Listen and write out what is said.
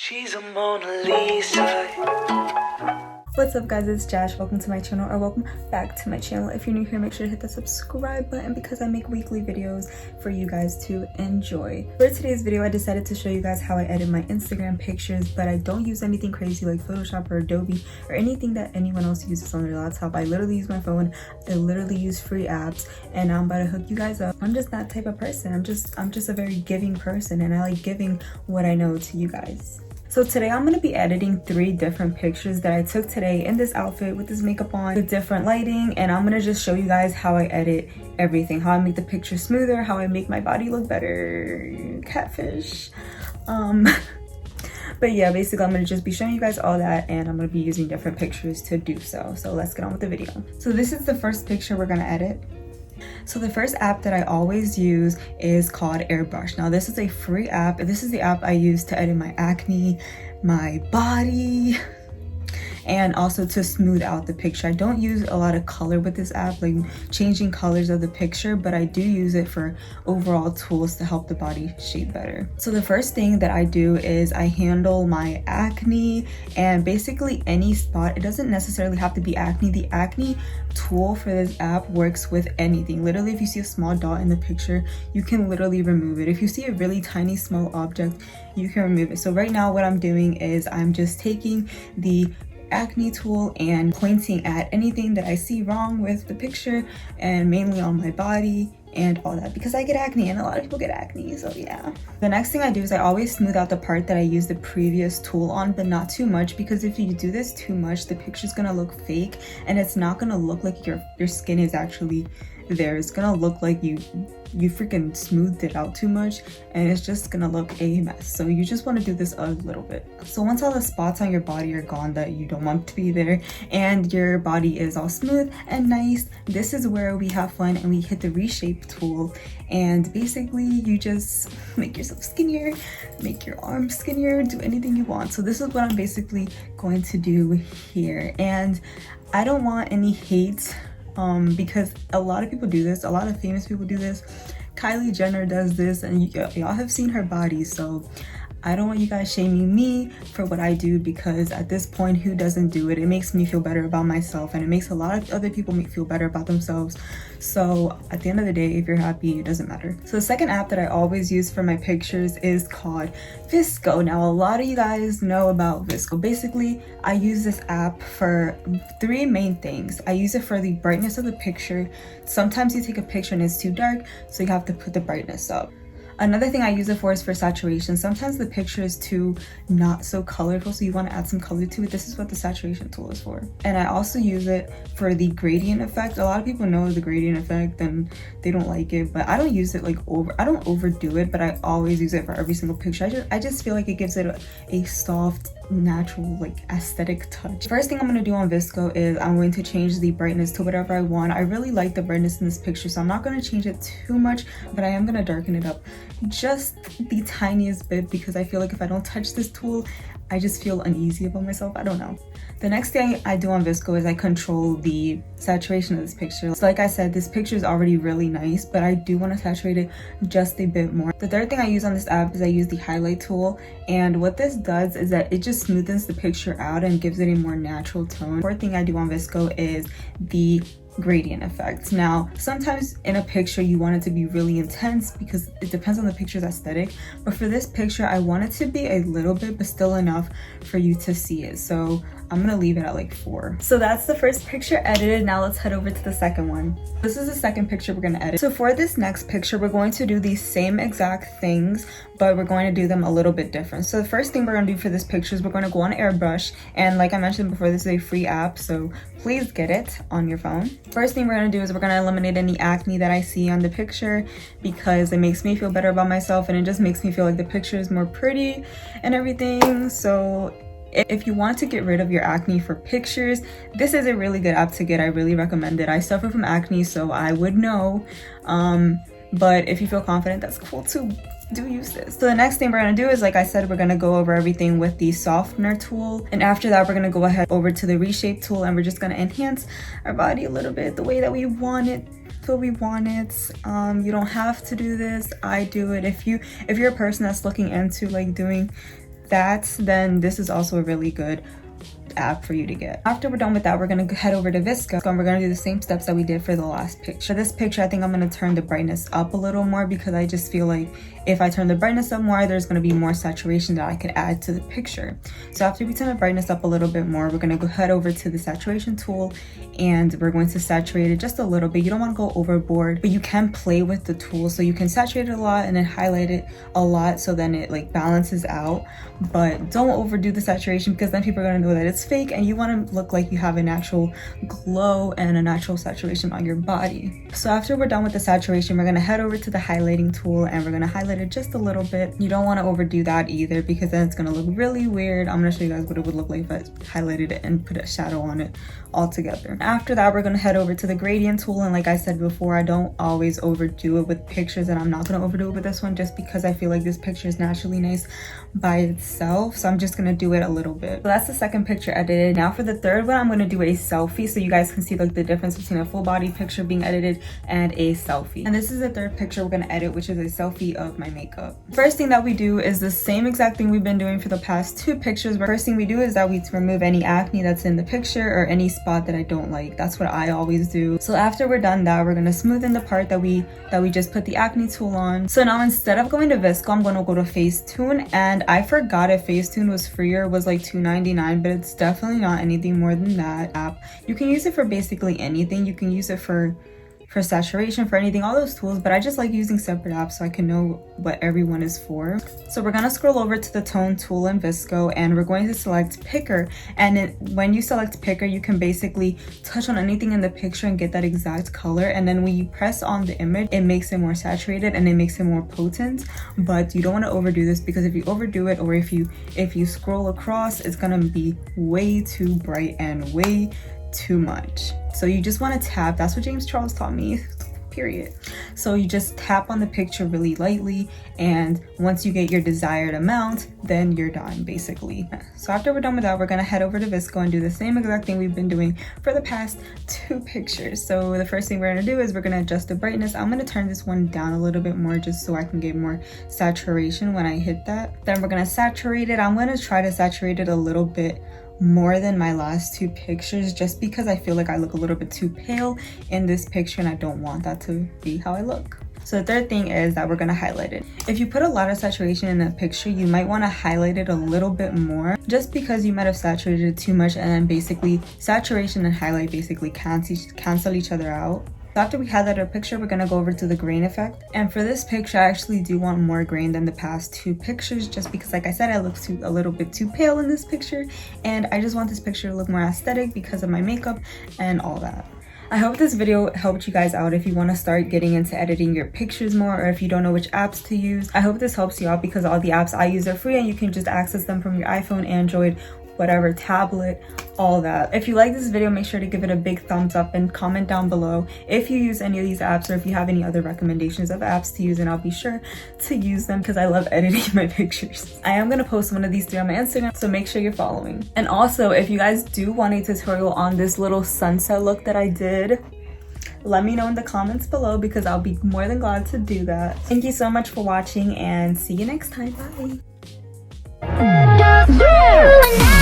She's a Mona Lisa. What's up guys, it's Jash. Welcome to my channel, or welcome back to my channel. If you're new here, make sure to hit the subscribe button because I make weekly videos for you guys to enjoy. For today's video, I decided to show you guys how I edit my Instagram pictures, but I don't use anything crazy like Photoshop or Adobe or anything that anyone else uses on their laptop. I literally use my phone. I literally use free apps, and I'm about to hook you guys up. I'm just that type of person. I'm just a very giving person, and I like giving what I know to you guys. So today I'm going to be editing 3 different pictures that I took today in this outfit with this makeup on with different lighting, and I'm going to just show you guys how I edit everything, how I make the picture smoother, how I make my body look better. Catfish. But yeah, basically I'm going to just be showing you guys all that, and I'm going to be using different pictures to do so. So let's get on with the video. So this is the first picture we're going to edit. So the first app that I always use is called Airbrush. Now this is a free app. This is the app I use to edit my acne, my body, and also to smooth out the picture. I don't use a lot of color with this app, like changing colors of the picture, but I do use it for overall tools to help the body shape better. So the first thing that I do is I handle my acne, and basically any spot. It doesn't necessarily have to be acne. The acne tool for this app works with anything. Literally, if you see a small dot in the picture, you can literally remove it. If you see a really tiny small object, you can remove it. So right now what I'm doing is I'm just taking the acne tool and pointing at anything that I see wrong with the picture, and mainly on my body and all that, because I get acne and a lot of people get acne, so yeah. The next thing I do is I always smooth out the part that I used the previous tool on, but not too much, because if you do this too much, the picture's gonna look fake and it's not gonna look like your skin is actually there. It's gonna look like you freaking smoothed it out too much, and it's just gonna look a mess. So you just want to do this a little bit. So once all the spots on your body are gone that you don't want to be there, and your body is all smooth and nice, this is where we have fun and we hit the reshape tool, and basically you just make yourself skinnier, make your arms skinnier, do anything you want. So this is what I'm basically going to do here, and I don't want any hate because a lot of people do this, a lot of famous people do this. Kylie Jenner does this, and y'all have seen her body, so I don't want you guys shaming me for what I do, because at this point, who doesn't do it? It makes me feel better about myself, and it makes a lot of other people feel better about themselves. So at the end of the day, if you're happy, it doesn't matter. So the second app that I always use for my pictures is called VSCO. Now a lot of you guys know about VSCO. Basically, I use this app for 3 main things. I use it for the brightness of the picture. Sometimes you take a picture and it's too dark, so you have to put the brightness up. Another thing I use it for is for saturation. Sometimes the picture is too not so colorful, so you want to add some color to it. This is what the saturation tool is for. And I also use it for the gradient effect. A lot of people know the gradient effect and they don't like it, but I don't use it I don't overdo it, but I always use it for every single picture. I just feel like it gives it a soft, natural, like aesthetic touch. First thing I'm going to do on VSCO is I'm going to change the brightness to whatever I want. I really like the brightness in this picture, so I'm not going to change it too much, but I am going to darken it up just the tiniest bit, because I feel like if I don't touch this tool, I just feel uneasy about myself. I don't know. The next thing I do on VSCO is I control the saturation of this picture. So like I said, this picture is already really nice, but I do want to saturate it just a bit more. The third thing I use on this app is I use the highlight tool, and what this does is that it just smoothens the picture out and gives it a more natural tone. The fourth thing I do on VSCO is the gradient effects. Now sometimes in a picture you want it to be really intense because it depends on the picture's aesthetic, but for this picture I want it to be a little bit but still enough for you to see it, so I'm gonna leave it at like 4. So that's the first picture edited. Now let's head over to the second one. This is the second picture we're gonna edit. So for this next picture, we're going to do these same exact things, but we're going to do them a little bit different. So the first thing we're gonna do for this picture is we're gonna go on Airbrush, and like I mentioned before, this is a free app, so please get it on your phone. First thing we're gonna do is we're gonna eliminate any acne that I see on the picture, because it makes me feel better about myself, and it just makes me feel like the picture is more pretty and everything. So if you want to get rid of your acne for pictures, this is a really good app to get. I really recommend it. I suffer from acne, so I would know, but if you feel confident, that's cool too. Do use this. So the next thing we're gonna do is, like I said, we're gonna go over everything with the softener tool, and after that we're gonna go ahead over to the reshape tool, and we're just gonna enhance our body a little bit the way that we want it. You don't have to do this. I do it. If you're a person that's looking into like doing that, then this is also a really good app for you to get. After we're done with that, we're going to head over to VSCO and we're going to do the same steps that we did for the last picture. For this picture, I think I'm going to turn the brightness up a little more because I just feel like if I turn the brightness up more, there's going to be more saturation that I could add to the picture. So after we turn the brightness up a little bit more, we're going to go head over to the saturation tool and we're going to saturate it just a little bit. You don't want to go overboard, but you can play with the tool. So you can saturate it a lot and then highlight it a lot so then it like balances out, but don't overdo the saturation because then people are going to know that it's fake and you want to look like you have an actual glow and a natural saturation on your body. So after we're done with the saturation, we're going to head over to the highlighting tool and we're going to highlight it just a little bit. You don't want to overdo that either because then it's going to look really weird. I'm going to show you guys what it would look like if I highlighted it and put a shadow on it altogether. After that, we're going to head over to the gradient tool, and like I said before, I don't always overdo it with pictures, and I'm not going to overdo it with this one just because I feel like this picture is naturally nice by itself, so I'm just going to do it a little bit. So that's the second picture edited. Now for the third one, I'm going to do a selfie so you guys can see like the difference between a full body picture being edited and a selfie. And this is the third picture we're going to edit, which is a selfie of my makeup. First thing that we do is the same exact thing we've been doing for the past two pictures. First thing we do is that we remove any acne that's in the picture or any spot that I don't like. That's what I always do. So after we're done that, we're going to smoothen the part that we just put the acne tool on. So now instead of going to VSCO, I'm going to go to Facetune, and I forgot if Facetune was free or was like $2.99, but it's definitely not anything more than that app. You can use it for basically anything. You can use it for saturation, for anything, all those tools, but I just like using separate apps so I can know what everyone is for. So we're gonna scroll over to the tone tool in VSCO and we're going to select picker, and when you select picker, you can basically touch on anything in the picture and get that exact color, and then when you press on the image, it makes it more saturated and it makes it more potent. But you don't want to overdo this because if you overdo it, or if you scroll across, it's gonna be way too bright and way too much. So you just want to tap. That's what James Charles taught me, period. So you just tap on the picture really lightly, and once you get your desired amount, then you're done basically. So after we're done with that, we're gonna head over to VSCO and do the same exact thing we've been doing for the past two pictures. So the first thing we're gonna do is we're gonna adjust the brightness. I'm gonna turn this one down a little bit more just so I can get more saturation when I hit that. Then we're gonna saturate it. I'm gonna try to saturate it a little bit more than my last two pictures just because I feel like I look a little bit too pale in this picture and I don't want that to be how I look. So the third thing is that we're going to highlight it. If you put a lot of saturation in a picture, you might want to highlight it a little bit more just because you might have saturated it too much, and then basically saturation and highlight basically cancel each other out. After we highlight our picture, we're going to go over to the grain effect. And for this picture, I actually do want more grain than the past two pictures just because, like I said, I look a little bit too pale in this picture. And I just want this picture to look more aesthetic because of my makeup and all that. I hope this video helped you guys out if you want to start getting into editing your pictures more, or if you don't know which apps to use. I hope this helps you out because all the apps I use are free and you can just access them from your iPhone, Android, whatever, tablet, all that. If you like this video, make sure to give it a big thumbs up and comment down below if you use any of these apps or if you have any other recommendations of apps to use, and I'll be sure to use them because I love editing my pictures. I am going to post one of these three on my Instagram, so make sure you're following. And also, if you guys do want a tutorial on this little sunset look that I did, let me know in the comments below because I'll be more than glad to do that. Thank you so much for watching and see you next time. Bye.